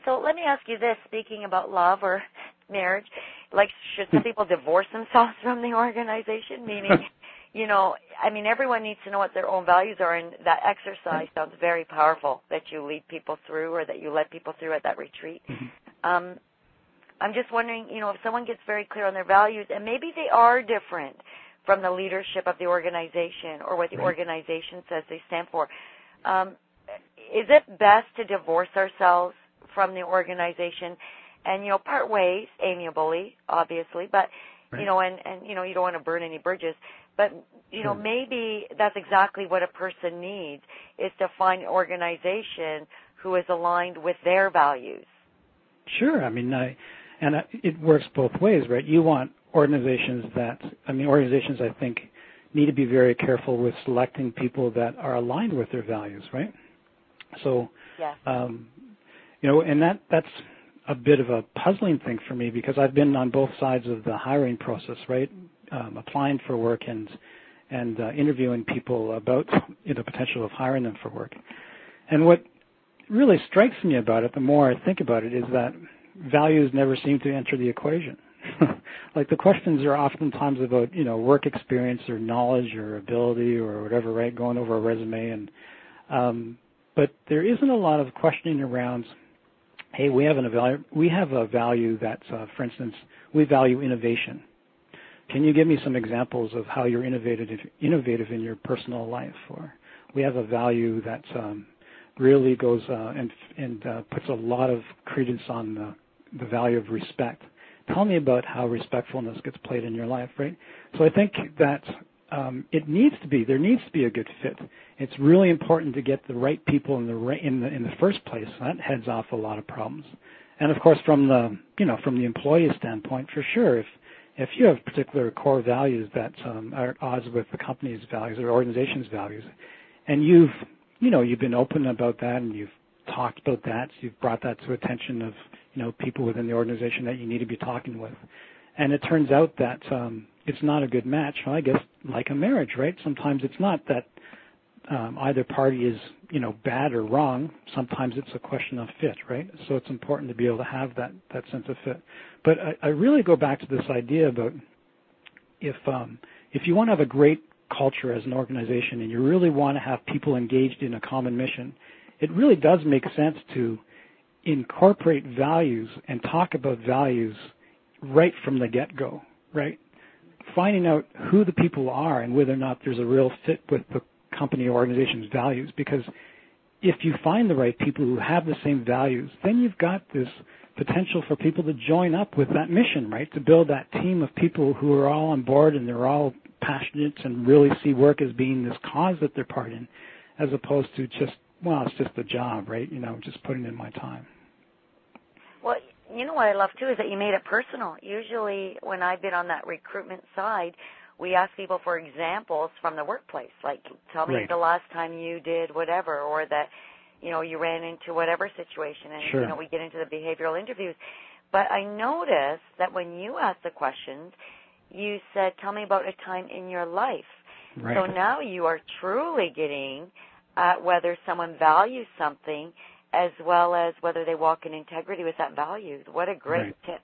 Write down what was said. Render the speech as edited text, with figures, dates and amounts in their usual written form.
So let me ask you this, speaking about love or marriage, like should some people divorce themselves from the organization? Meaning, everyone needs to know what their own values are, and that exercise sounds very powerful that you lead people through or that you led people through at that retreat. I'm just wondering, if someone gets very clear on their values, and maybe they are different from the leadership of the organization or what the organization says they stand for, is it best to divorce ourselves from the organization and, part ways amiably, obviously, but, and you don't want to burn any bridges, but, maybe that's exactly what a person needs is to find an organization who is aligned with their values. Sure. It works both ways, right? You want organizations I think need to be very careful with selecting people that are aligned with their values, right? So, yes. And that's a bit of a puzzling thing for me because I've been on both sides of the hiring process, right? Applying for work and interviewing people about the potential of hiring them for work. And what really strikes me about it, the more I think about it, is that values never seem to enter the equation. Like the questions are oftentimes about, work experience or knowledge or ability or whatever, right? Going over a resume but there isn't a lot of questioning around, hey, we have a value that, for instance, we value innovation. Can you give me some examples of how you're innovative in your personal life? Or we have a value that really goes and puts a lot of credence on the value of respect. Tell me about how respectfulness gets played in your life, right? So I think that there needs to be a good fit. It's really important to get the right people in the first place. That heads off a lot of problems. And of course, from the employee standpoint, for sure, if you have particular core values that are at odds with the company's values or organization's values, and you've been open about that and you've talked about that, you've brought that to attention of people within the organization that you need to be talking with, and it turns out that it's not a good match. Well, I guess like a marriage, right? Sometimes it's not that either party is bad or wrong. Sometimes it's a question of fit, right? So it's important to be able to have that sense of fit. But I really go back to this idea about if you want to have a great culture as an organization and you really want to have people engaged in a common mission, it really does make sense to incorporate values and talk about values right from the get-go, right? Finding out who the people are and whether or not there's a real fit with the company or organization's values. Because if you find the right people who have the same values, then you've got this potential for people to join up with that mission, right? To build that team of people who are all on board and they're all passionate and really see work as being this cause that they're part in, as opposed to just, it's just a job, right? Just putting in my time. Well, what I love, too, is that you made it personal. Usually when I've been on that recruitment side, we ask people for examples from the workplace, like tell me the last time you did whatever, or that, you ran into whatever situation, and, we get into the behavioral interviews. But I noticed that when you asked the questions, you said, tell me about a time in your life. Right. So now you are truly getting at whether someone values something as well as whether they walk in integrity with that value. What a great tip.